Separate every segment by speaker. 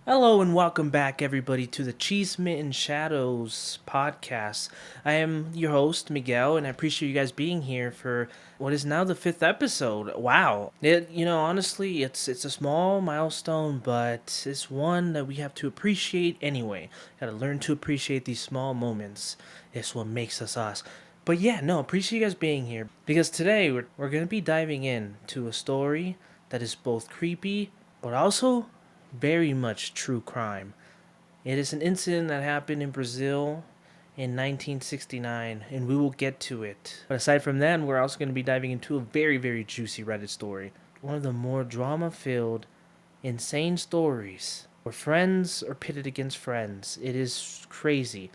Speaker 1: Hello and welcome back, everybody, to the Chisme and Shadows podcast. I am your host, Miguel, and I appreciate you guys being here for what is now the fifth episode. Wow, honestly, it's a small milestone, but it's one that we have to appreciate anyway. Got to learn to appreciate these small moments. It's what makes us us. But yeah, no, appreciate you guys being here because today we're gonna be diving in to a story that is both creepy but also very much true crime. It is an incident that happened in Brazil in 1969, and we will get to it. But aside from that, we're also going to be diving into a very, very juicy Reddit story. One of the more drama filled, insane stories where friends are pitted against friends. It is crazy.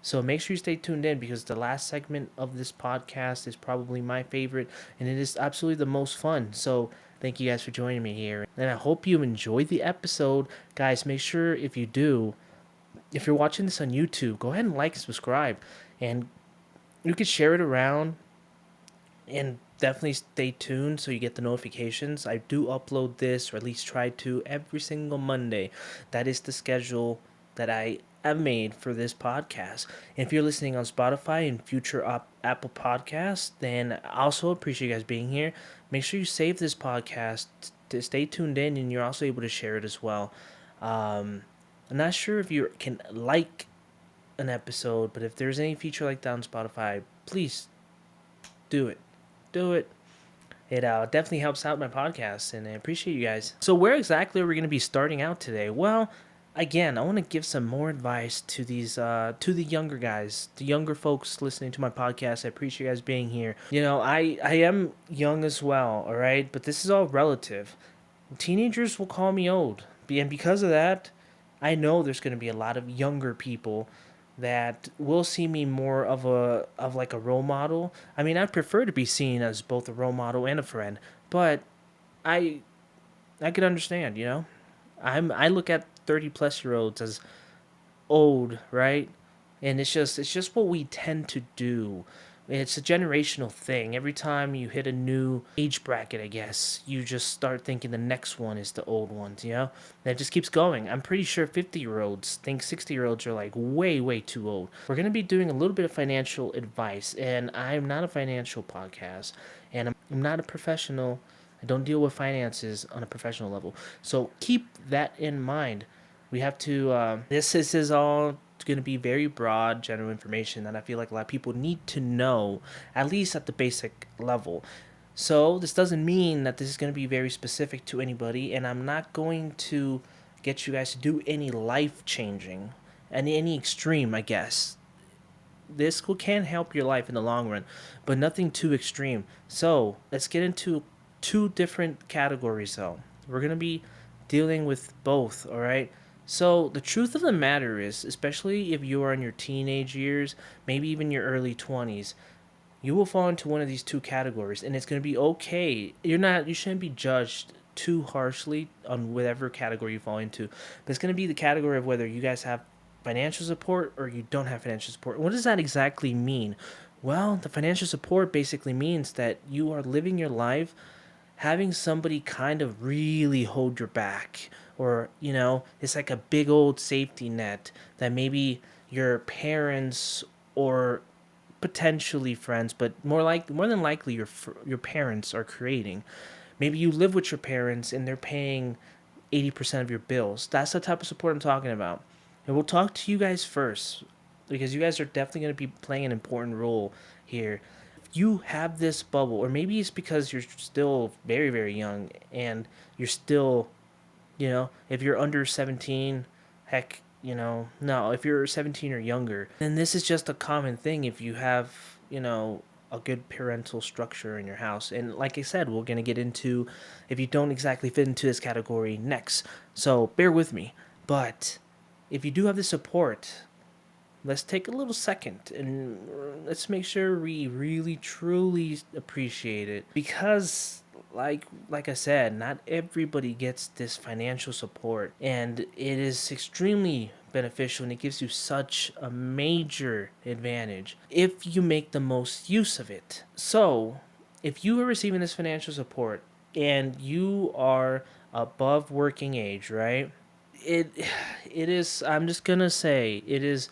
Speaker 1: So make sure you stay tuned in because the last segment of this podcast is probably my favorite and it is absolutely the most fun. So thank you guys for joining me here. And I hope you enjoyed the episode. Guys, make sure if you do, if you're watching this on YouTube, go ahead and like and subscribe. And you can share it around and definitely stay tuned so you get the notifications. I do upload this, or at least try to, every single Monday. That is the schedule that I have made for this podcast. And if you're listening on Spotify and future Apple Podcasts, then I also appreciate you guys being here. Make sure you save this podcast to stay tuned in, and you're also able to share it as well. I'm not sure if you can like an episode, but if there's any feature like that on Spotify, please do it. Do it. It definitely helps out my podcast, and I appreciate you guys. So, where exactly are we going to be starting out today? Well, again, I want to give some more advice to the younger guys, the younger folks listening to my podcast. I appreciate you guys being here. I am young as well, all right, but this is all relative. Teenagers will call me old, and because of that, I know there's going to be a lot of younger people that will see me more of like a role model. I mean, I'd prefer to be seen as both a role model and a friend, but I I could understand, I look at 30-plus-year-olds as old, right? And it's just what we tend to do. It's a generational thing. Every time you hit a new age bracket, I guess, you just start thinking the next one is the old ones, And it just keeps going. I'm pretty sure 50-year-olds think 60-year-olds are like way, way too old. We're going to be doing a little bit of financial advice, and I'm not a financial podcast, and I'm not a professional. I don't deal with finances on a professional level. So keep that in mind. We have to, this is all going to be very broad general information that I feel like a lot of people need to know, at least at the basic level. So this doesn't mean that this is going to be very specific to anybody, and I'm not going to get you guys to do any life changing, any extreme, I guess. This can help your life in the long run, but nothing too extreme. So let's get into two different categories though. We're going to be dealing with both, all right? So the truth of the matter is, especially if you are in your teenage years, maybe even your early 20s, you will fall into one of these two categories, and it's going to be okay. You shouldn't be judged too harshly on whatever category you fall into. But it's going to be the category of whether you guys have financial support or you don't have financial support. What does that exactly mean? Well, the financial support basically means that you are living your life having somebody kind of really hold your back, or it's like a big old safety net that maybe your parents, or potentially friends, but more than likely your parents are creating. Maybe you live with your parents and they're paying 80% of your bills. That's the type of support I'm talking about. And we'll talk to you guys first because you guys are definitely going to be playing an important role here. If you have this bubble, or maybe it's because you're still very, very young and you're still, if you're under 17, heck, no, if you're 17 or younger, then this is just a common thing if you have, a good parental structure in your house. And like I said, we're going to get into if you don't exactly fit into this category next. So bear with me. But if you do have the support, let's take a little second and let's make sure we really truly appreciate it, because like I said, not everybody gets this financial support, and it is extremely beneficial, and it gives you such a major advantage if you make the most use of it. So if you are receiving this financial support and you are above working age, right, it it is, I'm just gonna say it is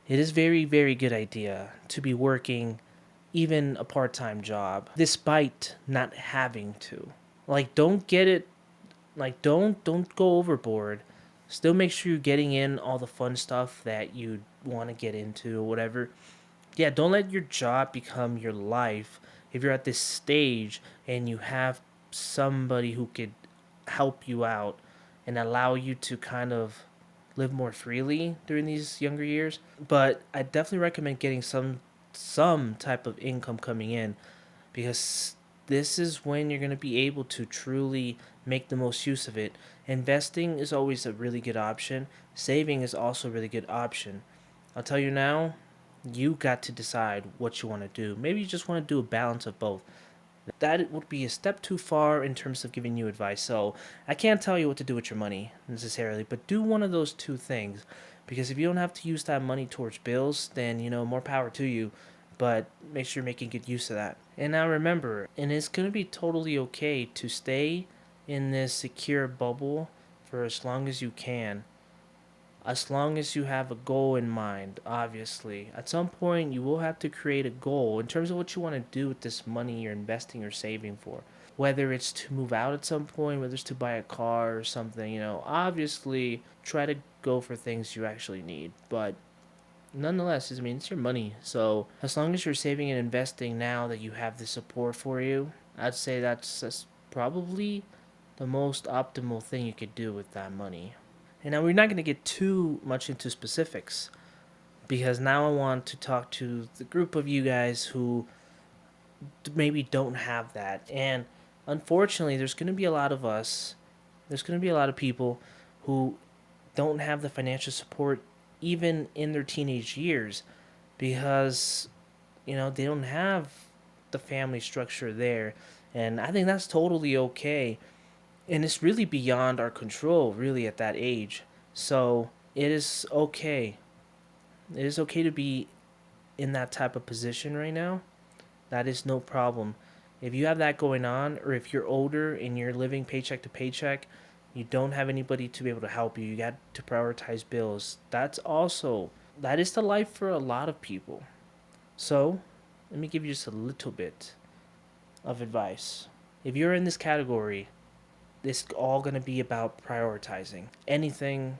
Speaker 1: very, very good idea to be working even a part-time job despite not having to. Like, don't get it, like, don't go overboard. Still make sure you're getting in all the fun stuff that you want to get into or whatever. Yeah, don't let your job become your life. If you're at this stage and you have somebody who could help you out and allow you to kind of live more freely during these younger years. But I definitely recommend getting some type of income coming in, because this is when you're going to be able to truly make the most use of it. Investing is always a really good option. Saving is also a really good option. I'll tell you now, you got to decide what you want to do. Maybe you just want to do a balance of both. That would be a step too far in terms of giving you advice. So I can't tell you what to do with your money necessarily, but do one of those two things. Because if you don't have to use that money towards bills, then, more power to you. But make sure you're making good use of that. And now remember, and it's going to be totally okay to stay in this secure bubble for as long as you can, as long as you have a goal in mind. Obviously, at some point you will have to create a goal in terms of what you want to do with this money you're investing or saving for, whether it's to move out at some point, whether it's to buy a car or something. Obviously try to go for things you actually need, but nonetheless, I mean, it's your money. So as long as you're saving and investing now that you have the support for you, I'd say that's probably the most optimal thing you could do with that money. And now we're not going to get too much into specifics, because now I want to talk to the group of you guys who maybe don't have that. And unfortunately, there's going to be a lot of us, there's going to be a lot of people who don't have the financial support even in their teenage years, because, they don't have the family structure there. And I think that's totally okay. And it's really beyond our control, really, at that age. So it is okay. It is okay to be in that type of position right now. That is no problem. If you have that going on, or if you're older and you're living paycheck to paycheck, you don't have anybody to be able to help you. You got to prioritize bills. That is the life for a lot of people. So, let me give you just a little bit of advice. If you're in this category, it's all going to be about prioritizing. Anything,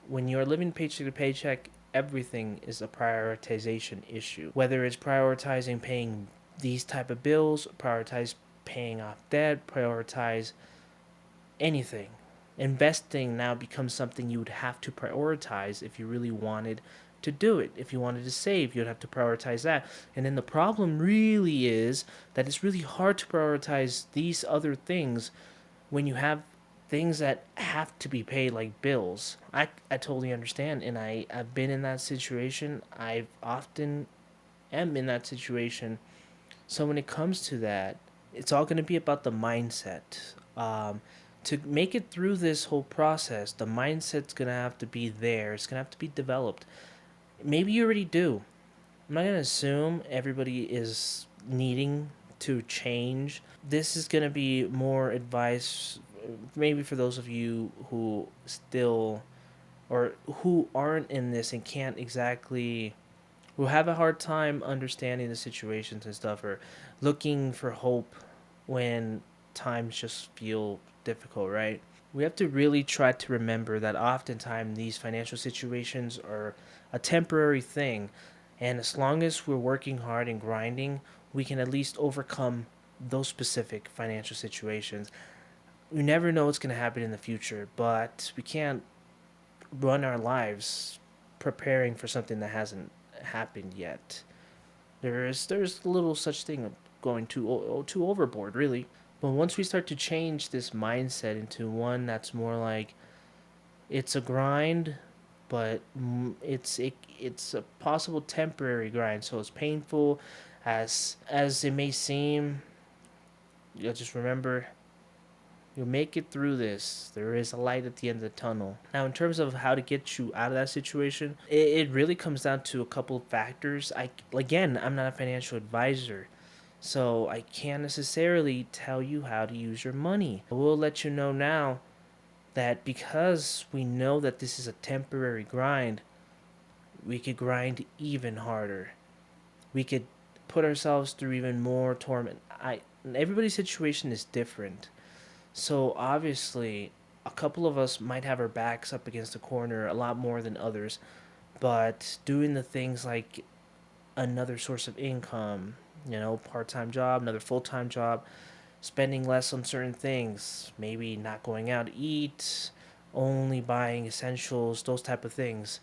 Speaker 1: when you're living paycheck to paycheck, everything is a prioritization issue. Whether it's prioritizing paying these type of bills, prioritize paying off debt, prioritize anything. Investing now becomes something you would have to prioritize if you really wanted to do it. If you wanted to save, you'd have to prioritize that. And then the problem really is that it's really hard to prioritize these other things when you have things that have to be paid, like bills. I totally understand, and I've been in that situation. I've often am in that situation. So when it comes to that, it's all going to be about the mindset. To make it through this whole process, the mindset's going to have to be there. It's going to have to be developed. Maybe you already do. I'm not going to assume everybody is needing to change. This is going to be more advice, maybe for those of you who still, or who aren't in this and can't exactly, who have a hard time understanding the situations and stuff, or looking for hope when times just feel difficult, right? We have to really try to remember that oftentimes these financial situations are a temporary thing. And as long as we're working hard and grinding, we can at least overcome those specific financial situations. You never know what's going to happen in the future, but we can't run our lives preparing for something that hasn't happened yet. There's little such thing of going too overboard, really. But once we start to change this mindset into one that's more like, it's a grind, but it's a possible temporary grind. So as painful as it may seem, you'll just remember, you'll make it through this. There is a light at the end of the tunnel. Now, in terms of how to get you out of that situation, it really comes down to a couple of factors. I'm not a financial advisor, so I can't necessarily tell you how to use your money. I will let you know now that because we know that this is a temporary grind, we could grind even harder. We could put ourselves through even more torment. Everybody's situation is different. So obviously, a couple of us might have our backs up against the corner a lot more than others, but doing the things like another source of income, part-time job, another full-time job, spending less on certain things, maybe not going out to eat, only buying essentials, those type of things.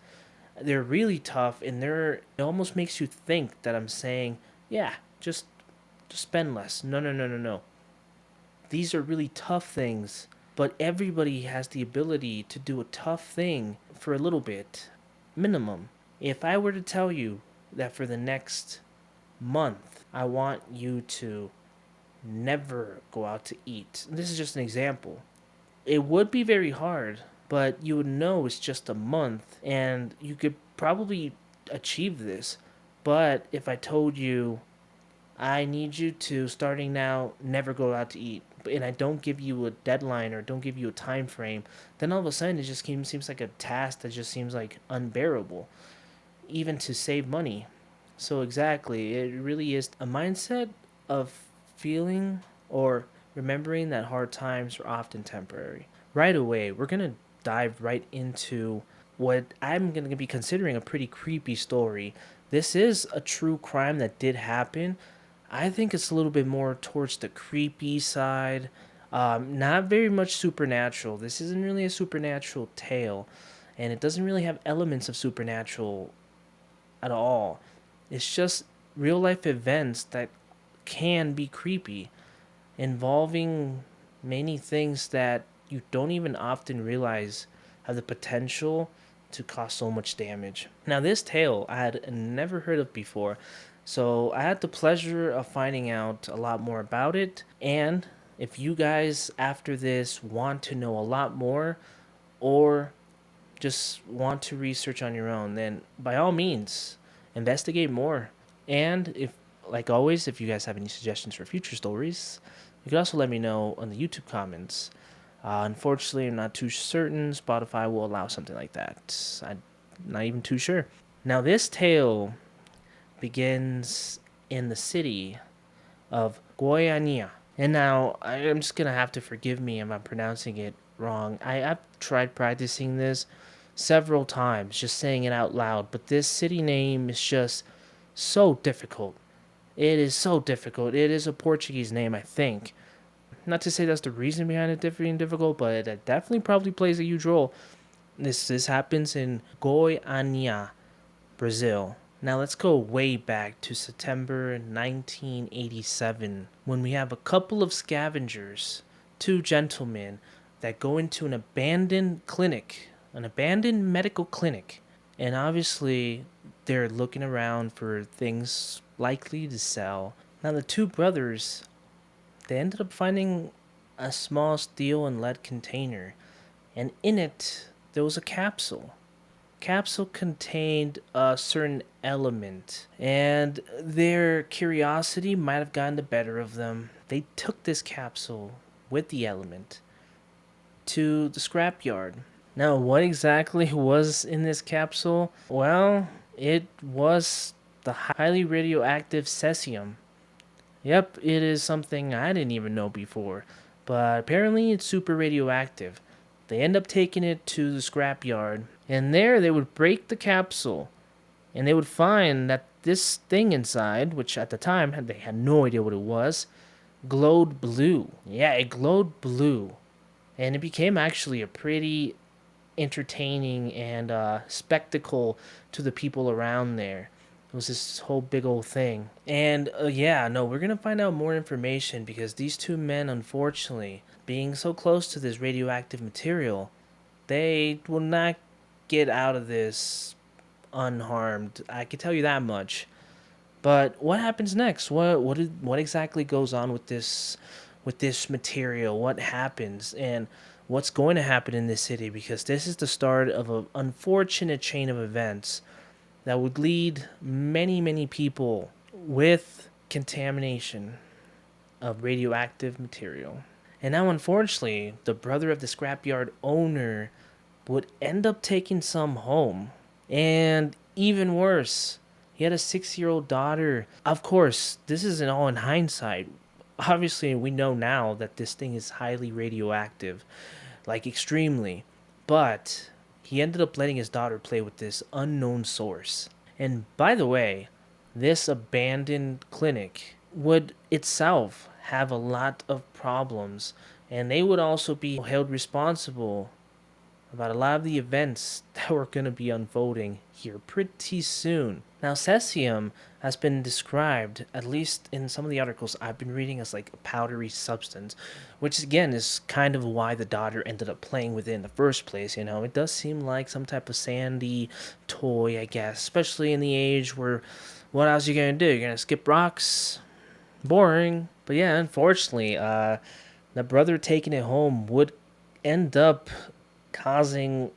Speaker 1: They're really tough, and it almost makes you think that I'm saying, yeah, just spend less. No, no, no, no, no. These are really tough things, but everybody has the ability to do a tough thing for a little bit, minimum. If I were to tell you that for the next month, I want you to never go out to eat, this is just an example. It would be very hard, but you would know it's just a month and you could probably achieve this. But if I told you, I need you to, starting now, never go out to eat, and I don't give you a deadline or don't give you a time frame, then all of a sudden it just seems like a task that just seems like unbearable, even to save money. So, exactly, it really is a mindset of feeling or remembering that hard times are often temporary. Right away, we're going to dive right into what I'm going to be considering a pretty creepy story. This is a true crime that did happen. I think it's a little bit more towards the creepy side. Not very much supernatural. This isn't really a supernatural tale, and it doesn't really have elements of supernatural at all. It's just real life events that can be creepy, involving many things that you don't even often realize have the potential to cause so much damage. Now, this tale I had never heard of before, so I had the pleasure of finding out a lot more about it. And if you guys after this want to know a lot more, or just want to research on your own, then by all means, investigate more. And if, like always, if you guys have any suggestions for future stories, you can also let me know on the YouTube comments. Unfortunately, I'm not too certain Spotify will allow something like that. I'm not even too sure. Now, this tale begins in the city of Goiânia. And now, I'm just going to have to forgive me if I'm pronouncing it wrong. I've tried practicing this several times, just saying it out loud, but this city name is just so difficult. It is so difficult. It is a Portuguese name, I think. Not to say that's the reason behind it being difficult, but it definitely probably plays a huge role. This happens in Goiânia, Brazil. Now let's go way back to September 1987 when we have a couple of scavengers, two gentlemen, that go into an abandoned medical clinic. And obviously, they're looking around for things likely to sell. Now, the two brothers, they ended up finding a small steel and lead container, and in it, there was a capsule. Capsule contained a certain element, and their curiosity might have gotten the better of them. They took this capsule with the element to the scrapyard. Now, what exactly was in this capsule? Well, it was the highly radioactive cesium. Yep, it is something I didn't even know before, but apparently it's super radioactive. They end up taking it to the scrapyard, and there they would break the capsule, and they would find that this thing inside, which at the time they had no idea what it was, glowed blue. Yeah, it glowed blue, and it became actually a pretty entertaining and spectacle to the people around there. It was this whole big old thing. And yeah, no, we're going to find out more information because these two men, unfortunately, being so close to this radioactive material, they will not get out of this unharmed. I can tell you that much. But what happens next? What exactly goes on with this material? What happens and what's going to happen in this city? Because this is the start of an unfortunate chain of events that would lead many people with contamination of radioactive material. And now, unfortunately, the brother of the scrapyard owner would end up taking some home. And even worse, he had a 6-year-old daughter. Of course, this isn't all in hindsight. Obviously, we know now that this thing is highly radioactive, like extremely. But he ended up letting his daughter play with this unknown source. And by the way, this abandoned clinic would itself have a lot of problems, and they would also be held responsible about a lot of the events that were going to be unfolding here pretty soon. Now, cesium has been described, at least in some of the articles I've been reading, as like a powdery substance, which again is kind of why the daughter ended up playing with it in the first place. It does seem like some type of sandy toy, I guess, especially in the age where what else are you going to do? You're going to skip rocks? Boring. But yeah, unfortunately, the brother taking it home would end up causing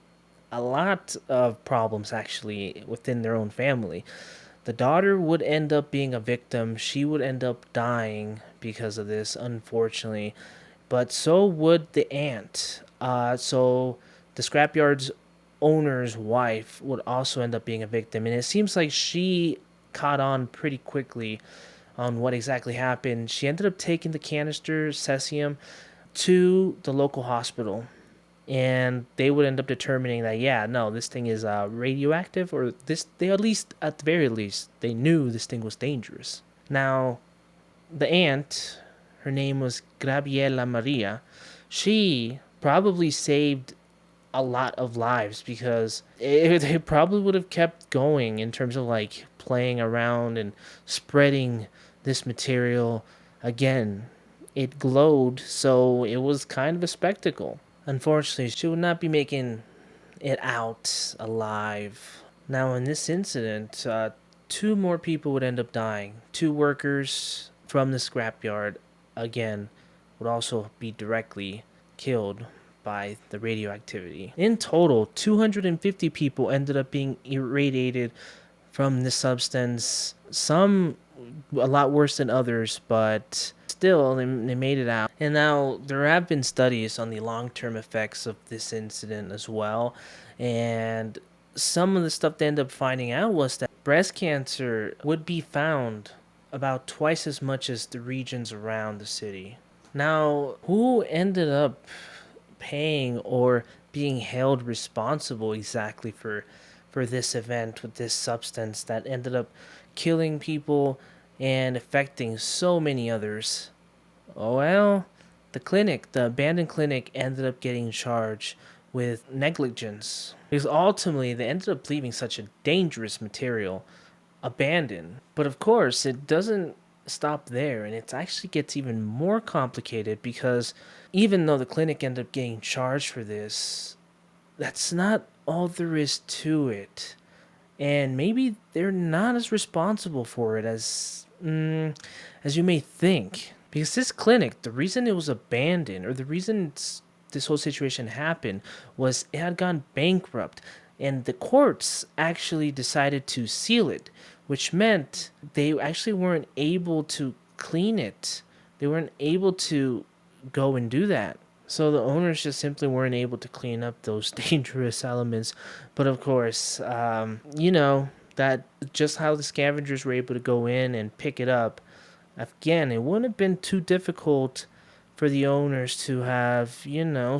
Speaker 1: a lot of problems actually within their own family. The daughter would end up being a victim. She would end up dying because of this, unfortunately. But so would the aunt. So the scrapyard's owner's wife would also end up being a victim. And it seems like she caught on pretty quickly on what exactly happened. She ended up taking the canister cesium to the local hospital, and they would end up determining that, yeah, no, this thing is radioactive, or this, they at least, at the very least, they knew this thing was dangerous. Now, the aunt, her name was Grabiela Maria, she probably saved a lot of lives, because it probably would have kept going in terms of like playing around and spreading this material. Again, it glowed, so it was kind of a spectacle. Unfortunately, she would not be making it out alive. Now, in this incident, two more people would end up dying. Two workers from the scrapyard, again, would also be directly killed by the radioactivity. In total, 250 people ended up being irradiated from this substance. Some a lot worse than others, but still, they made it out. And now, there have been studies on the long term effects of this incident as well. And some of the stuff they ended up finding out was that breast cancer would be found about twice as much as the regions around the city. Now, who ended up paying or being held responsible exactly for this event with this substance that ended up killing people and affecting so many others? Oh, well, the abandoned clinic, ended up getting charged with negligence, because ultimately they ended up leaving such a dangerous material abandoned. But of course, it doesn't stop there, and it actually gets even more complicated, because even though the clinic ended up getting charged for this, that's not all there is to it. And maybe they're not as responsible for it as you may think. Because this clinic, the reason it was abandoned, or the reason this whole situation happened, was it had gone bankrupt. And the courts actually decided to seal it, which meant they actually weren't able to clean it. They weren't able to go and do that. So the owners just simply weren't able to clean up those dangerous elements. But of course, that just how the scavengers were able to go in and pick it up. Again, it wouldn't have been too difficult for the owners to have,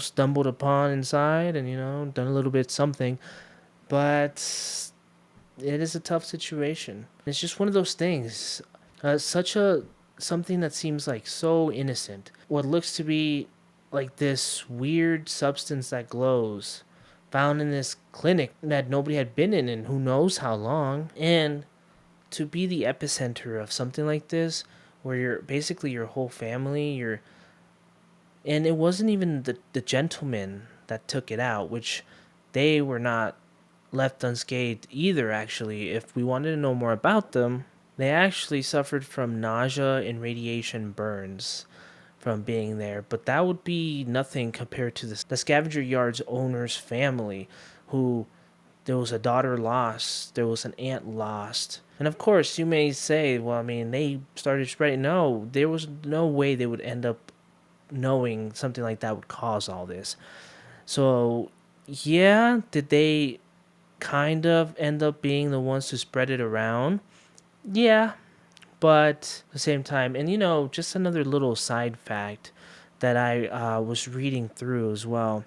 Speaker 1: stumbled upon inside and, done a little bit something. But it is a tough situation. It's just one of those things. Something that seems like so innocent. What looks to be like this weird substance that glows, found in this clinic that nobody had been in who knows how long. And to be the epicenter of something like this, where you're basically your whole family, and it wasn't even the gentlemen that took it out, which they were not left unscathed either. Actually, if we wanted to know more about them, they actually suffered from nausea and radiation burns from being there, but that would be nothing compared to the scavenger yard's owner's family, who there was a daughter lost, there was an aunt lost. And of course, you may say, well, I mean, they started spreading. No, there was no way they would end up knowing something like that would cause all this. So, yeah, did they kind of end up being the ones to spread it around? Yeah, but at the same time, and just another little side fact that I was reading through as well.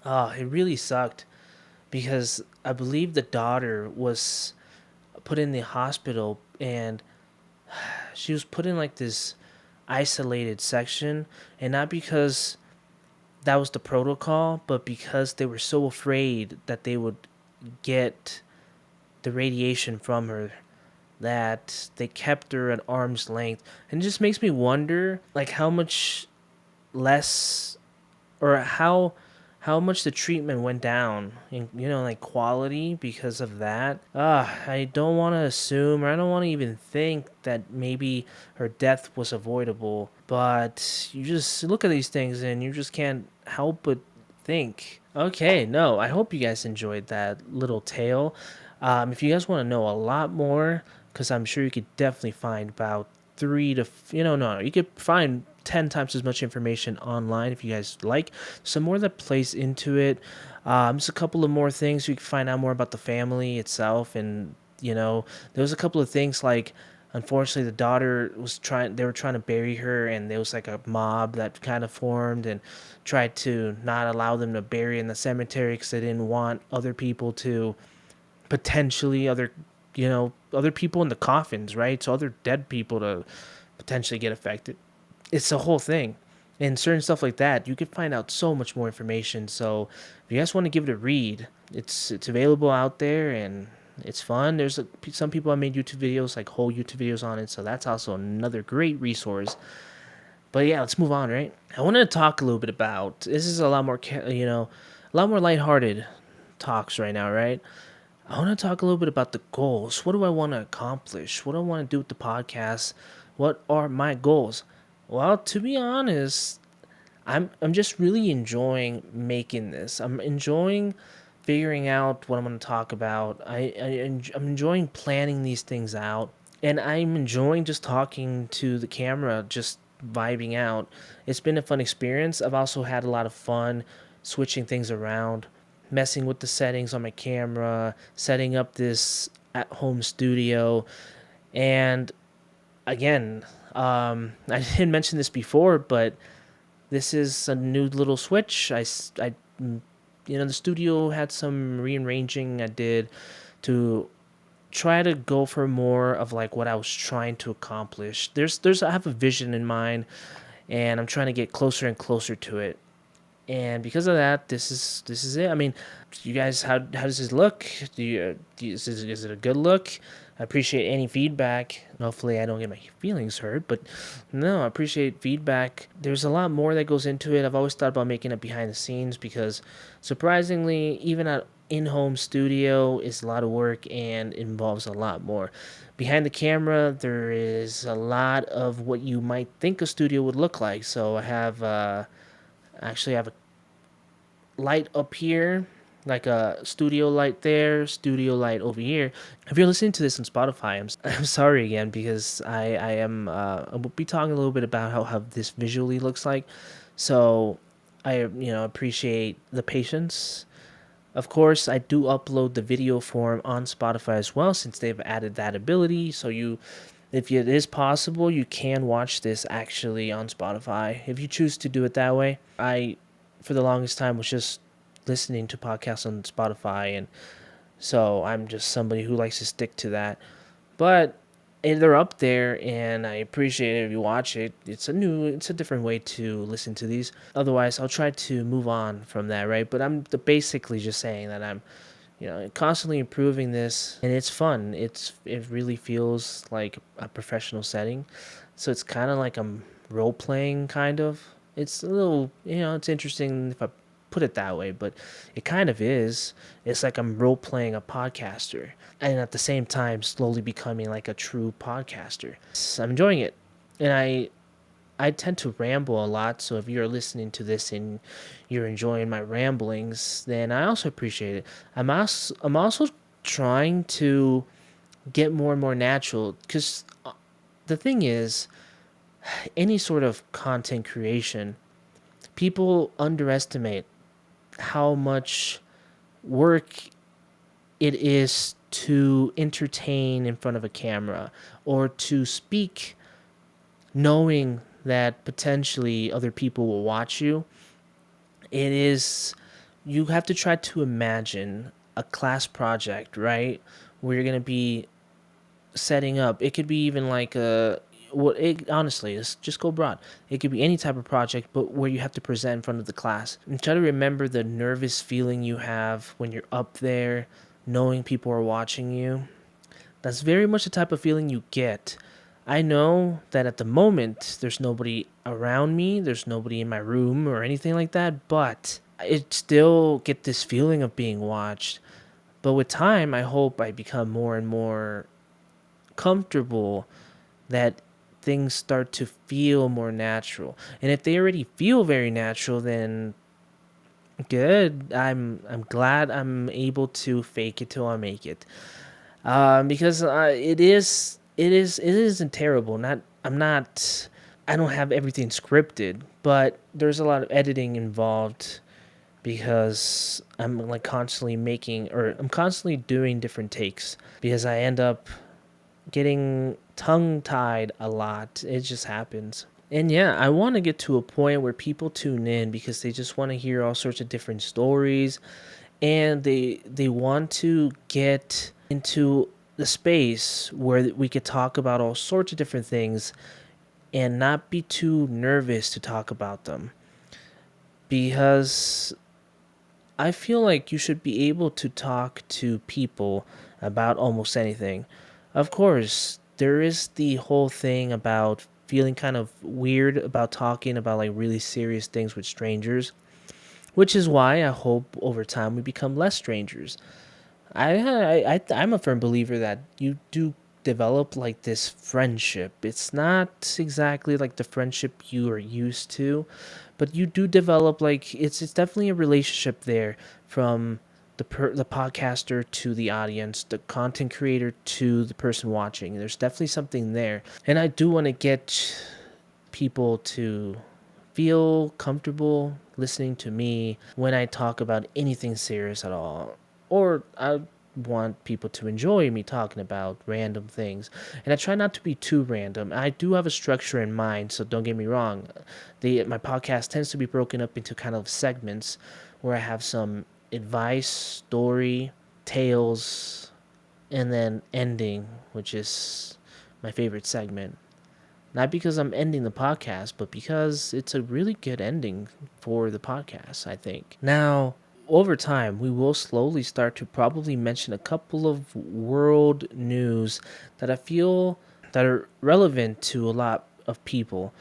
Speaker 1: It really sucked because I believe the daughter was put in the hospital and she was put in like this isolated section, and not because that was the protocol, but because they were so afraid that they would get the radiation from her that they kept her at arm's length. And it just makes me wonder like how much less or how much the treatment went down in like quality because of that. I don't want to assume, or I don't want to even think that maybe her death was avoidable, but you just look at these things and you just can't help but think. Okay, no, I hope you guys enjoyed that little tale. If you guys want to know a lot more, because I'm sure you could definitely find about three to no, you could find 10 times as much information online if you guys like. Some more that plays into it. Just a couple of more things you can find out more about the family itself, and there was a couple of things like, unfortunately, the daughter was trying. They were trying to bury her, and there was like a mob that kind of formed and tried to not allow them to bury in the cemetery because they didn't want other people to potentially other people in the coffins, right? So other dead people to potentially get affected. It's a whole thing. And certain stuff like that, you can find out so much more information. So if you guys want to give it a read, it's available out there and it's fun. Some people have made YouTube videos, like whole YouTube videos on it, so that's also another great resource. But yeah, let's move on, right? I wanted to talk a little bit about this is a lot more a lot more lighthearted talks right now, right? I want to talk a little bit about the goals. What do I want to accomplish? What do I want to do with the podcast? What are my goals? Well, to be honest, I'm just really enjoying making this. I'm enjoying figuring out what I'm going to talk about. I'm enjoying planning these things out, and I'm enjoying just talking to the camera, just vibing out. It's been a fun experience. I've also had a lot of fun switching things around, messing with the settings on my camera, setting up this at home studio. And again, I didn't mention this before, but this is a new little switch. The studio had some rearranging I did to try to go for more of like what I was trying to accomplish. I have a vision in mind, and I'm trying to get closer and closer to it. And because of that, this is it. I mean, you guys, how does this look? Is it a good look? I appreciate any feedback. Hopefully, I don't get my feelings hurt, but no, I appreciate feedback. There's a lot more that goes into it. I've always thought about making it behind the scenes because, surprisingly, even at in-home studio is a lot of work and involves a lot more. Behind the camera, there is a lot of what you might think a studio would look like. So I have a light up here, like a studio light there, studio light over here. If you're listening to this on Spotify, I'm sorry again because I will be talking a little bit about how this visually looks like. So I appreciate the patience. Of course, I do upload the video form on Spotify as well since they've added that ability. So if it is possible, you can watch this actually on Spotify if you choose to do it that way. For the longest time, was just listening to podcasts on Spotify, and so I'm just somebody who likes to stick to that. But they're up there, and I appreciate it if you watch it. It's a different way to listen to these. Otherwise, I'll try to move on from that, right? But I'm basically just saying that I'm constantly improving this, and it's fun. It really feels like a professional setting, so it's kind of like I'm role playing, kind of. It's a little, it's interesting if I put it that way, but it kind of is. It's like I'm role playing a podcaster, and at the same time, slowly becoming like a true podcaster. So I'm enjoying it, and I tend to ramble a lot, so if you're listening to this and you're enjoying my ramblings, then I also appreciate it. I'm also trying to get more and more natural, because the thing is, any sort of content creation, people underestimate how much work it is to entertain in front of a camera or to speak knowing that potentially other people will watch you. It is, you have to try to imagine a class project, right? Where you're going to be setting up. It could be even like a, what it, honestly, let's just go broad. It could be any type of project, but where you have to present in front of the class. And try to remember the nervous feeling you have when you're up there, knowing people are watching you. That's very much the type of feeling you get. I know that at the moment there's nobody around me, there's nobody in my room or anything like that, but I still get this feeling of being watched. But with time, I hope I become more and more comfortable, that things start to feel more natural. And if they already feel very natural, then good. I'm glad I'm able to fake it till I make it. Because it isn't terrible. Not I'm not I don't have everything scripted, but there's a lot of editing involved because I'm like constantly making, or I'm constantly doing different takes because I end up getting tongue tied a lot. It just happens. And yeah, I want to get to a point where people tune in because they just want to hear all sorts of different stories, and they want to get into the space where we could talk about all sorts of different things and not be too nervous to talk about them, because I feel like you should be able to talk to people about almost anything. Of course, there is the whole thing about feeling kind of weird about talking about like really serious things with strangers, which is why I hope over time we become less strangers. I'm a firm believer that you do develop like this friendship. It's not exactly like the friendship you are used to, but you do develop like it's definitely a relationship there, from the podcaster to the audience, the content creator to the person watching. There's definitely something there, and I do want to get people to feel comfortable listening to me when I talk about anything serious at all. Or I want people to enjoy me talking about random things. And I try not to be too random. I do have a structure in mind, so don't get me wrong. My podcast tends to be broken up into kind of segments where I have some advice, story, tales, and then ending, which is my favorite segment. Not because I'm ending the podcast, but because it's a really good ending for the podcast, I think. Now, over time, we will slowly start to probably mention a couple of world news that I feel that are relevant to a lot of people.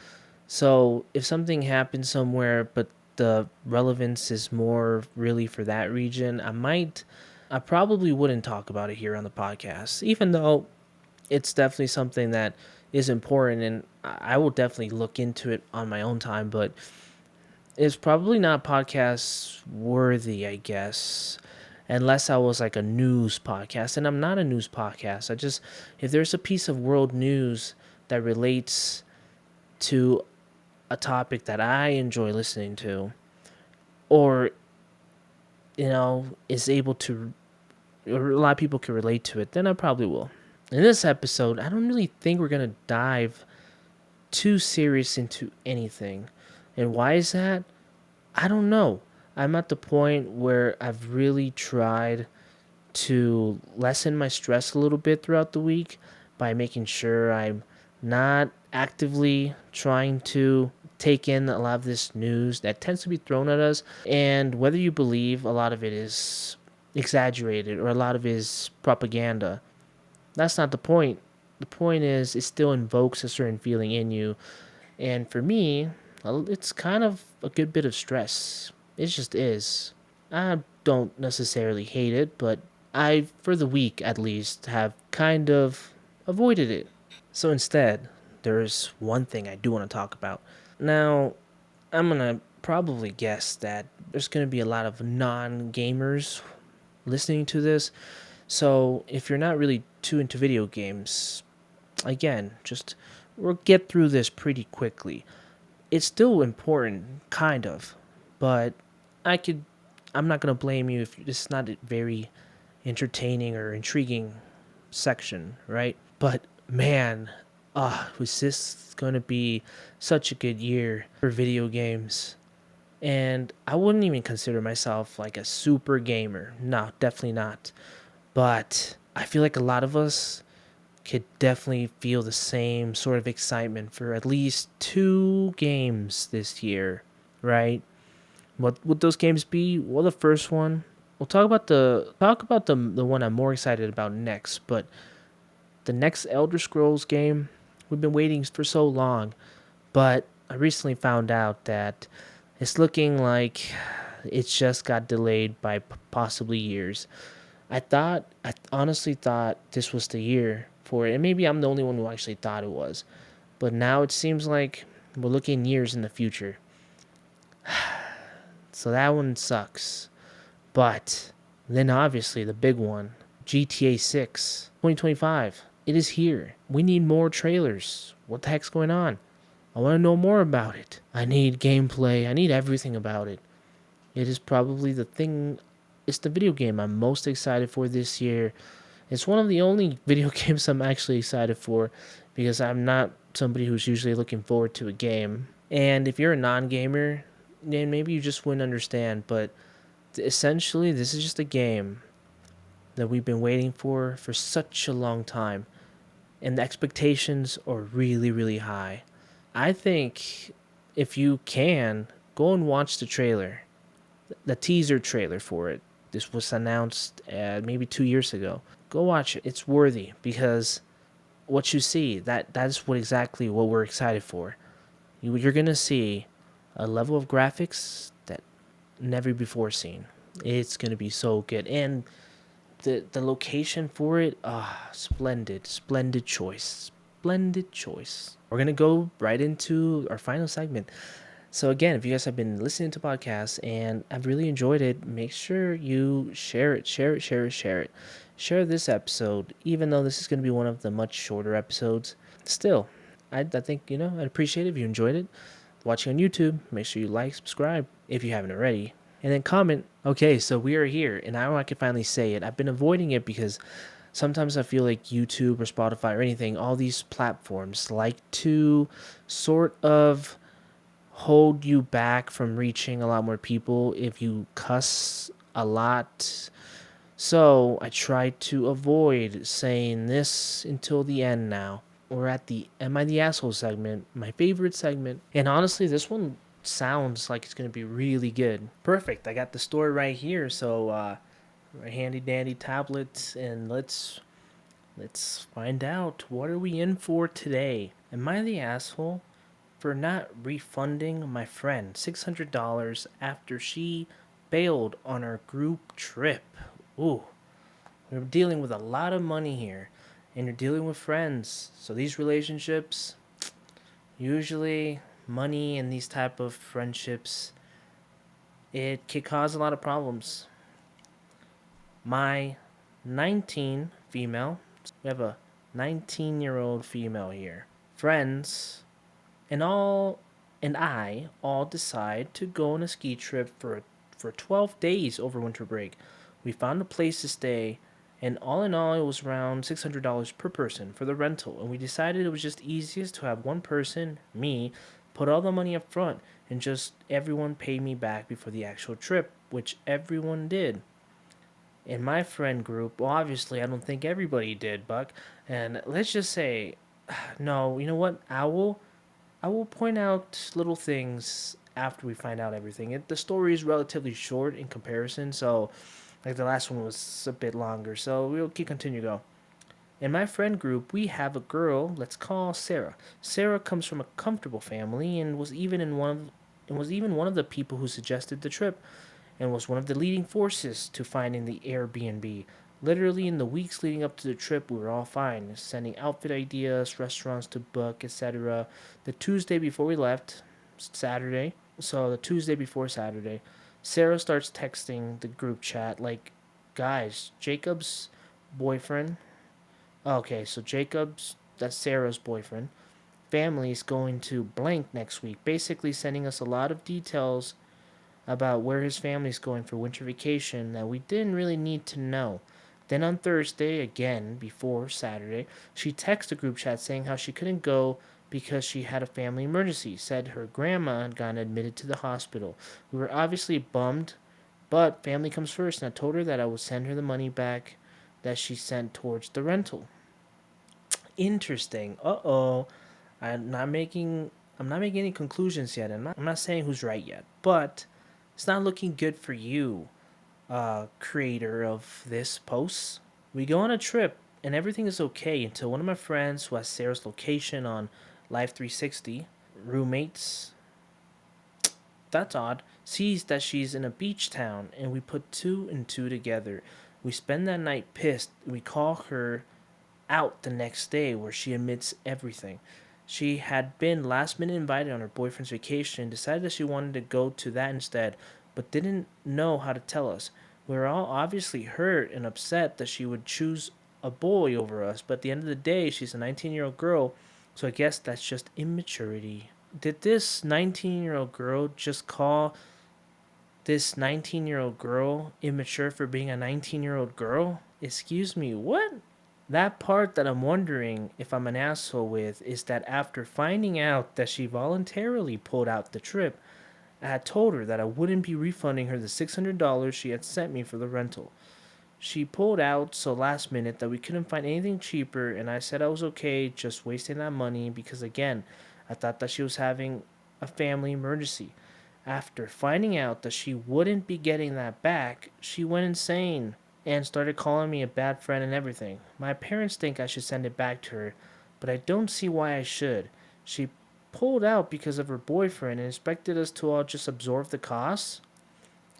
Speaker 1: So, if something happens somewhere, but the relevance is more really for that region, I probably wouldn't talk about it here on the podcast, even though it's definitely something that is important, and I will definitely look into it on my own time, but it's probably not podcast worthy, I guess, unless I was like a news podcast. And I'm not a news podcast. If there's a piece of world news that relates to a topic that I enjoy listening to, or, is able to, or a lot of people can relate to it, then I probably will. In this episode, I don't really think we're going to dive too serious into anything. And why is that? I don't know. I'm at the point where I've really tried to lessen my stress a little bit throughout the week by making sure I'm not actively trying to take in a lot of this news that tends to be thrown at us. And whether you believe a lot of it is exaggerated or a lot of it is propaganda, that's not the point. The point is, it still invokes a certain feeling in you. And for me, it's kind of a good bit of stress. It just is. I don't necessarily hate it, but I, for the week at least, have kind of avoided it. So instead, there's one thing I do want to talk about. Now, I'm going to probably guess that there's going to be a lot of non gamers listening to this. So if you're not really too into video games, again, just we'll get through this pretty quickly. It's still important, kind of, but I could. I'm not gonna blame you if it's not a very entertaining or intriguing section, right? But man, was this gonna be such a good year for video games? And I wouldn't even consider myself like a super gamer. No, definitely not. But I feel like a lot of us could definitely feel the same sort of excitement for at least two games this year, right? What would those games be? Well, the first one, we'll talk about the one I'm more excited about next, but the next Elder Scrolls game, we've been waiting for so long, but I recently found out that it's looking like it's just got delayed by possibly years. I honestly thought this was the year for it, and maybe I'm the only one who actually thought it was. But now it seems like we're looking years in the future. So that one sucks. But then obviously the big one, GTA 6, 2025. It is here. We need more trailers. What the heck's going on? I want to know more about it. I need gameplay. I need everything about it. It is probably it's the video game I'm most excited for this year. It's one of the only video games I'm actually excited for because I'm not somebody who's usually looking forward to a game. And if you're a non gamer, then maybe you just wouldn't understand. But essentially, this is just a game that we've been waiting for such a long time. And the expectations are really, really high. I think if you can, go and watch the trailer, the teaser trailer for it. This was announced maybe 2 years ago. Go watch it. It's worthy because what you see, that's exactly what we're excited for. You're gonna see a level of graphics that never before seen. It's gonna be so good, and the location for it, splendid choice, splendid choice. We're gonna go right into our final segment. So again, if you guys have been listening to podcasts and have really enjoyed it, make sure you share this episode. Even though this is going to be one of the much shorter episodes, still, I think I'd appreciate it if you enjoyed it. Watching on YouTube, make sure you like, subscribe if you haven't already, and then comment. Okay, so we are here, and now I can finally say it. I've been avoiding it because sometimes I feel like YouTube or Spotify or anything, all these platforms like to sort of hold you back from reaching a lot more people if you cuss a lot. So I try to avoid saying this until the end now. We're at the Am I the Asshole segment, my favorite segment. And honestly, this one sounds like it's going to be really good. Perfect. I got the story right here. So, handy dandy tablets, and let's find out what are we in for today. Am I the asshole for not refunding my friend $600 after she bailed on our group trip? Ooh, we're dealing with a lot of money here, and you're dealing with friends. So these relationships, usually money and these type of friendships, it can cause a lot of problems. My 19 female, we have a 19-year-old female here. Friends and all and I all decide to go on a ski trip for 12 days over winter break. We found a place to stay, and all in all, it was around $600 per person for the rental. And we decided it was just easiest to have one person, me, put all the money up front and just everyone pay me back before the actual trip, which everyone did. In my friend group, well, obviously, I don't think everybody did, Buck. And let's just say, no, you know what? I will point out little things after we find out everything. The story is relatively short in comparison, so like the last one was a bit longer. So we'll keep continue go. In my friend group, we have a girl. Let's call Sarah. Sarah comes from a comfortable family and was even one of the people who suggested the trip and was one of the leading forces to finding the Airbnb. Literally, in the weeks leading up to the trip, we were all fine, sending outfit ideas, restaurants to book, etc. The Tuesday before we left, Saturday, so the Tuesday before Saturday, Sarah starts texting the group chat like, guys, Jacob's boyfriend. Okay, so Jacob's, that's Sarah's boyfriend, family's going to blank next week, basically sending us a lot of details about where his family's going for winter vacation that we didn't really need to know. Then on Thursday, again before Saturday, she texted the group chat saying how she couldn't go because she had a family emergency, said her grandma had gotten admitted to the hospital. We were obviously bummed, but family comes first, and I told her that I would send her the money back that she sent towards the rental. Interesting. Uh-oh. I'm not making I'm not making any conclusions yet. I'm not saying who's right yet, but it's not looking good for you, creator of this post. We go on a trip and everything is okay until one of my friends who has Sarah's location on Live 360, roommates, that's odd, sees that she's in a beach town and we put two and two together. We spend that night pissed. We call her out the next day where she admits everything. She had been last minute invited on her boyfriend's vacation and decided that she wanted to go to that instead, but didn't know how to tell us. We were all obviously hurt and upset that she would choose a boy over us, but at the end of the day, she's a 19-year-old girl, so I guess that's just immaturity. Did this 19-year-old girl just call this 19-year-old girl immature for being a 19-year-old girl? Excuse me, what? That part that I'm wondering if I'm an asshole with is that after finding out that she voluntarily pulled out the trip, I had told her that I wouldn't be refunding her the $600 she had sent me for the rental. She pulled out so last minute that we couldn't find anything cheaper, and I said I was okay just wasting that money because, again, I thought that she was having a family emergency. After finding out that she wouldn't be getting that back, she went insane and started calling me a bad friend and everything. My parents think I should send it back to her, but I don't see why I should. She pulled out because of her boyfriend and expected us to all just absorb the costs.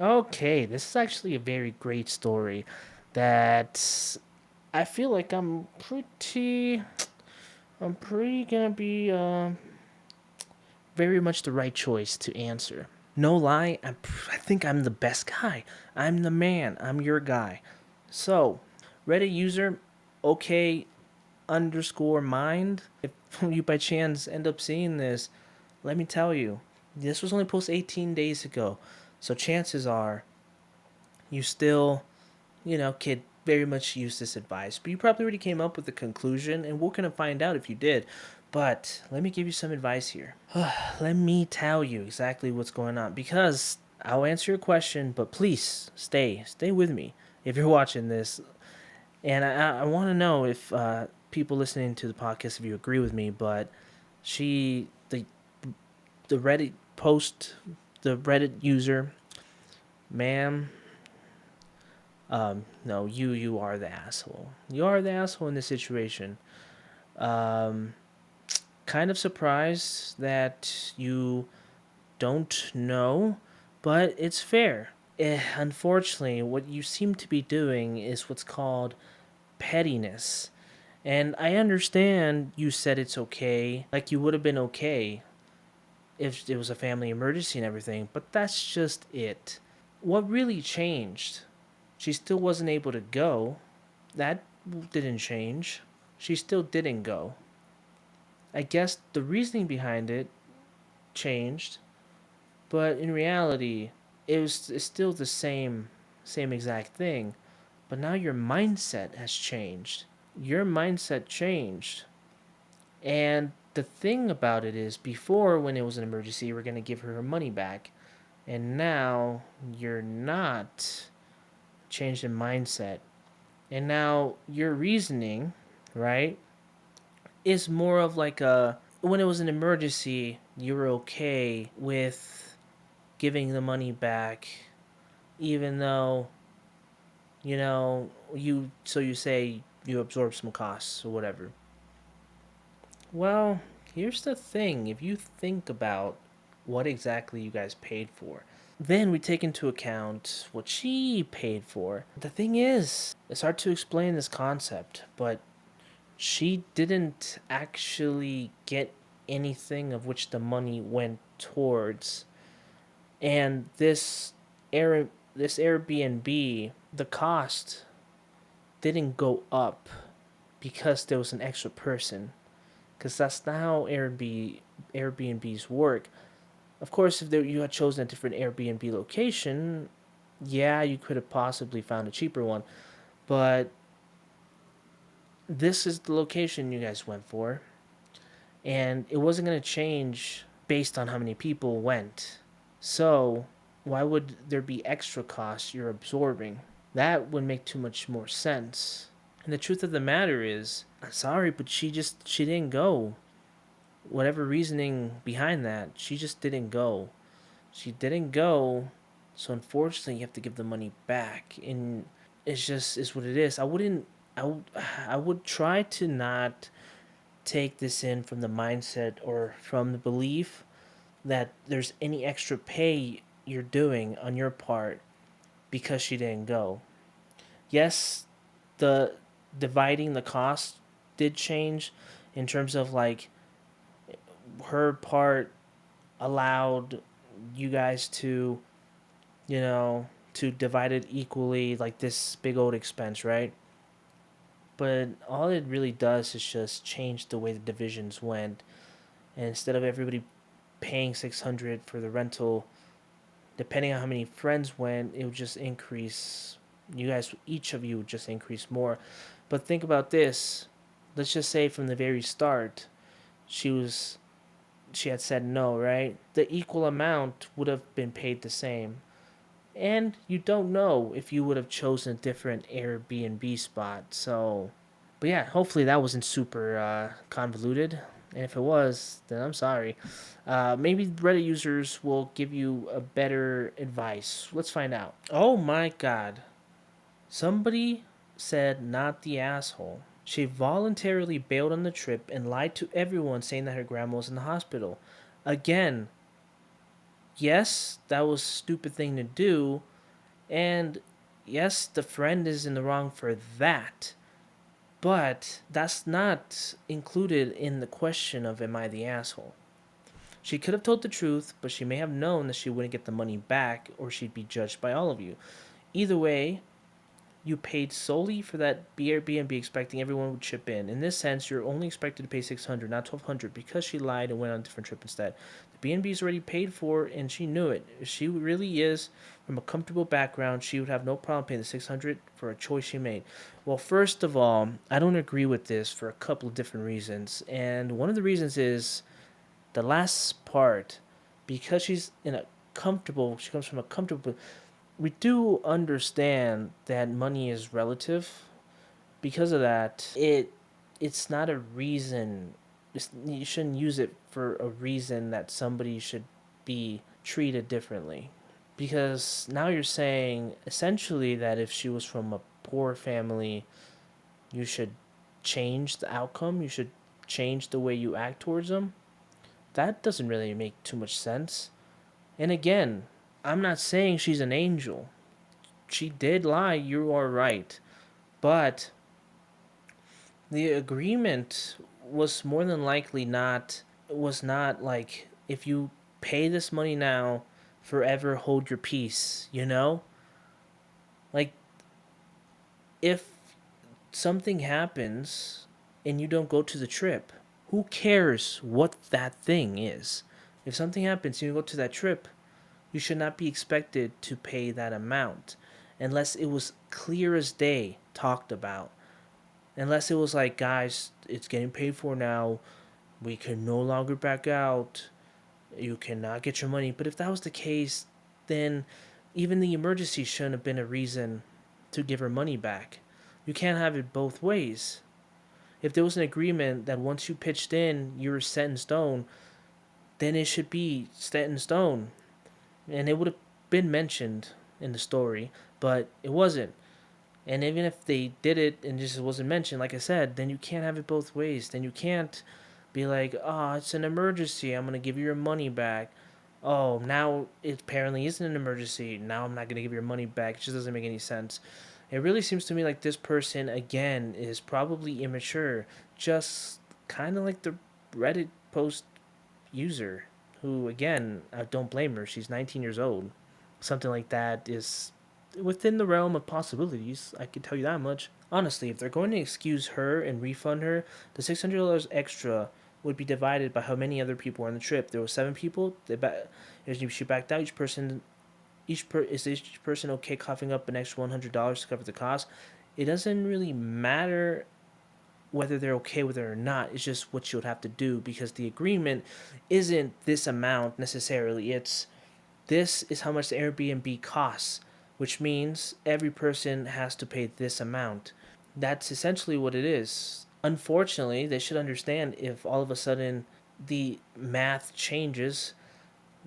Speaker 1: Okay, this is actually a very great story that I feel like I'm pretty gonna be very much the right choice to answer. No lie, I think I'm the best guy. I'm the man. I'm your guy. So, Reddit user, okay underscore mind. If you by chance end up seeing this, let me tell you, this was only posted 18 days ago. So chances are you still, could very much use this advice. But you probably already came up with the conclusion, and we're going to find out if you did. But let me give you some advice here. Let me tell you exactly what's going on because I'll answer your question, but please stay with me if you're watching this. And I want to know if people listening to the podcast, if you agree with me, but she, the Reddit post, the Reddit user, ma'am, no, you are the asshole. You are the asshole in this situation. Um, Kind of surprised that you don't know, but it's fair. Unfortunately, what you seem to be doing is what's called pettiness. And I understand you said it's okay, like you would have been okay if it was a family emergency and everything, but that's just it. What really changed? She still wasn't able to go. That didn't change. She still didn't go. I guess the reasoning behind it changed, but in reality, it's still the same exact thing. But now your mindset has changed. Your mindset changed. And the thing about it is, before, when it was an emergency, we're going to give her her money back. And now you're not changed in mindset. And now your reasoning, right, is more of like when it was an emergency, you were okay with giving the money back, even though, you say you absorb some costs or whatever. Well, here's the thing. If you think about what exactly you guys paid for, then we take into account what she paid for. The thing is, it's hard to explain this concept, but she didn't actually get anything of which the money went towards. And this Airbnb, the cost didn't go up because there was an extra person. because that's not how Airbnbs work. Of course, if you had chosen a different Airbnb location, yeah, you could have possibly found a cheaper one. But this is the location you guys went for, and it wasn't going to change based on how many people went. So, why would there be extra costs you're absorbing? That would make too much more sense. And the truth of the matter is, I'm sorry, but she didn't go. Whatever reasoning behind that, she just didn't go. She didn't go, so unfortunately you have to give the money back, and it's just is what it is. I would try to not take this in from the mindset or from the belief that there's any extra pay you're doing on your part because she didn't go. Yes, the dividing the cost did change in terms of like her part allowed you guys to, to divide it equally, like this big old expense, right? But all it really does is just change the way the divisions went. And instead of everybody paying 600 for the rental, depending on how many friends went, it would just increase. You guys, each of you would just increase more. But think about this. Let's just say from the very start, she was she had said no, right? The equal amount would have been paid the same. And you don't know if you would have chosen a different Airbnb spot. So, but yeah, hopefully that wasn't super convoluted. And if it was, then I'm sorry. Maybe Reddit users will give you a better advice. Let's find out. Oh my god. Somebody said not the asshole. She voluntarily bailed on the trip and lied to everyone saying that her grandma was in the hospital. Again, yes, that was a stupid thing to do, and yes, the friend is in the wrong for that. But that's not included in the question of am I the asshole? She could have told the truth, but she may have known that she wouldn't get the money back or she'd be judged by all of you. Either way, you paid solely for that Airbnb expecting everyone would chip in. In this sense, you're only expected to pay 600, not 1200, because she lied and went on a different trip instead. The B&B is already paid for, and she knew it. If she really is from a comfortable background, she would have no problem paying the 600 for a choice she made. Well, first of all, I don't agree with this for a couple of different reasons, and one of the reasons is the last part, because she comes from a comfortable, we do understand that money is relative. Because of that, it's not a reason. You shouldn't use it for a reason that somebody should be treated differently. Because now you're saying essentially that if she was from a poor family, you should change the outcome. You should change the way you act towards them. That doesn't really make too much sense. And again, I'm not saying she's an angel. She did lie, you are right. But the agreement was more than likely not was not like if you pay this money now, forever hold your peace, you know? Like if something happens and you don't go to the trip, who cares what that thing is? If something happens and you go to that trip, you should not be expected to pay that amount unless it was clear as day talked about. Unless it was like, guys, it's getting paid for now. We can no longer back out. You cannot get your money. But if that was the case, then even the emergency shouldn't have been a reason to give her money back. You can't have it both ways. If there was an agreement that once you pitched in, you were set in stone, then it should be set in stone. And it would have been mentioned in the story, but it wasn't. And even if they did it and just wasn't mentioned, like I said, then you can't have it both ways. Then you can't be like, oh, it's an emergency. I'm going to give you your money back. Oh, now it apparently isn't an emergency. Now I'm not going to give your money back. It just doesn't make any sense. It really seems to me like this person, again, is probably immature. Just kind of like the Reddit post user, who, again, I don't blame her. She's 19 years old. Something like that is within the realm of possibilities. I can tell you that much. Honestly, if they're going to excuse her and refund her, the $600 extra would be divided by how many other people were on the trip. There were 7 people. If she backed out, is each person okay coughing up an extra $100 to cover the cost? It doesn't really matter whether they're okay with it or not. It's just what you would have to do, because the agreement isn't this amount necessarily. It's this is how much the Airbnb costs, which means every person has to pay this amount. That's essentially what it is. Unfortunately, they should understand, if all of a sudden the math changes,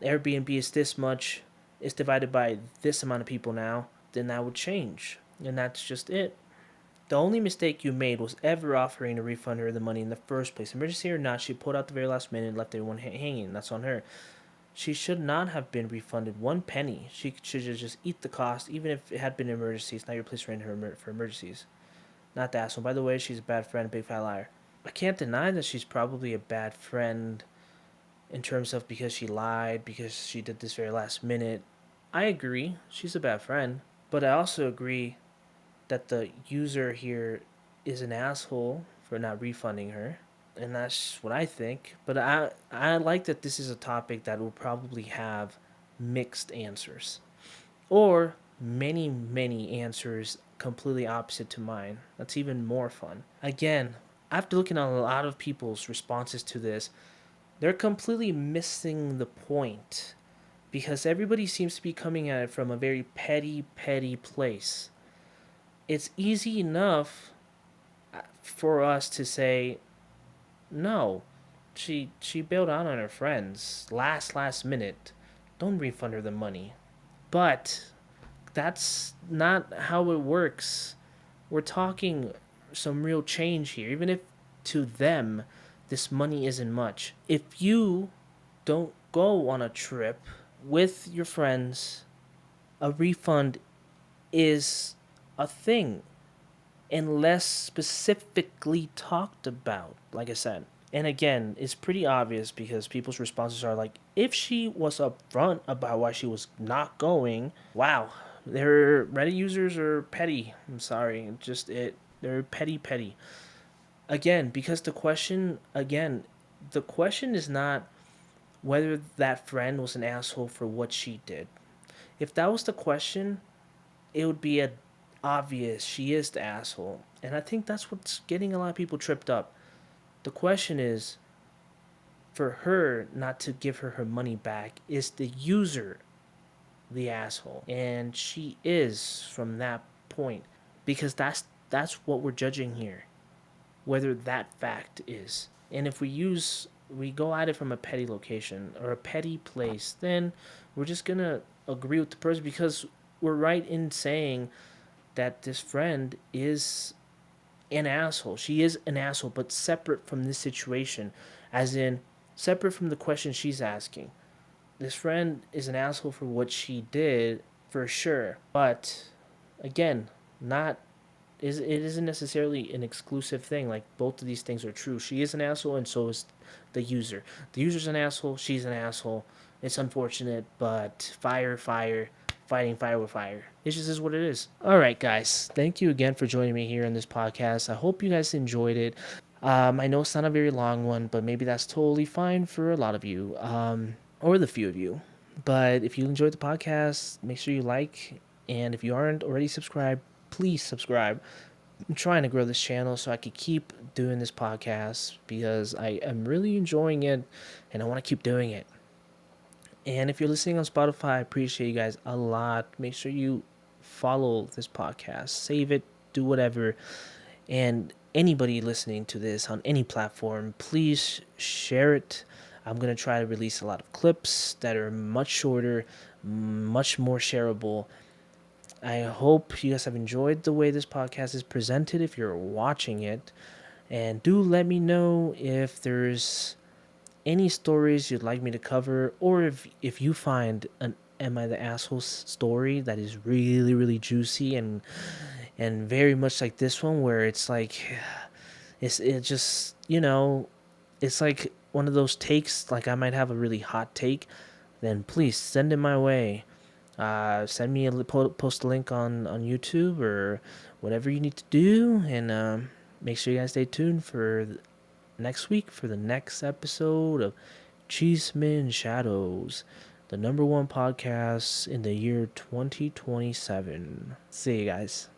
Speaker 1: Airbnb is this much, is divided by this amount of people now, then that would change. And that's just it. The only mistake you made was ever offering to refund her the money in the first place. Emergency or not, she pulled out the very last minute and left everyone hanging. That's on her. She should not have been refunded one penny. She should just eat the cost, even if it had been an emergency. It's not your place for emergencies. Not the asshole. By the way, she's a bad friend, a big fat liar. I can't deny that she's probably a bad friend in terms of because she lied, because she did this very last minute. I agree, she's a bad friend. But I also agree that the user here is an asshole for not refunding her. And that's what I think. But I like that this is a topic that will probably have mixed answers. Or many answers completely opposite to mine. That's even more fun. Again, after looking at a lot of people's responses to this, they're completely missing the point, because everybody seems to be coming at it from a very petty place. It's easy enough for us to say, no, she bailed out on her friends last minute. Don't refund her the money. But that's not how it works. We're talking some real change here, even if to them this money isn't much. If you don't go on a trip with your friends, a refund is a thing, unless specifically talked about, like I said. And again, it's pretty obvious because people's responses are like, if she was upfront about why she was not going, wow, their Reddit users are petty. I'm sorry, they're petty. Again, because the question is not whether that friend was an asshole for what she did. If that was the question, it would be obvious she is the asshole. And I think that's what's getting a lot of people tripped up. The question is, for her not to give her money back, is the user the asshole? And she is, from that point, because that's what we're judging here, whether that fact is. And if we go at it from a petty location or a petty place, then we're just gonna agree with the person, because we're right in saying that this friend is an asshole. She is an asshole, but separate from this situation, as in separate from the question she's asking. This friend is an asshole for what she did, for sure. But again, not it isn't necessarily an exclusive thing. Like, both of these things are true. She is an asshole, and so is the user. The user's an asshole. She's an asshole. It's unfortunate, but fighting fire with fire. It just is what it is. All right, guys. Thank you again for joining me here on this podcast. I hope you guys enjoyed it. I know it's not a very long one, but maybe that's totally fine for a lot of you, or the few of you. But if you enjoyed the podcast, make sure you like. And if you aren't already subscribed, please subscribe. I'm trying to grow this channel so I could keep doing this podcast, because I am really enjoying it and I want to keep doing it. And if you're listening on Spotify, I appreciate you guys a lot. Make sure you follow this podcast, save it, do whatever. And anybody listening to this on any platform, please share it. I'm going to try to release a lot of clips that are much shorter, much more shareable. I hope you guys have enjoyed the way this podcast is presented if you're watching it. And do let me know if there's any stories you'd like me to cover, or if you find an Am I the Asshole story that is really juicy and very much like this one, where it's like it just, it's like one of those takes, like I might have a really hot take, then please send it my way. Send me post a link on YouTube or whatever you need to do, and make sure you guys stay tuned for next week for the next episode of Chisme and Shadows, the number one podcast in the year 2027. See you guys.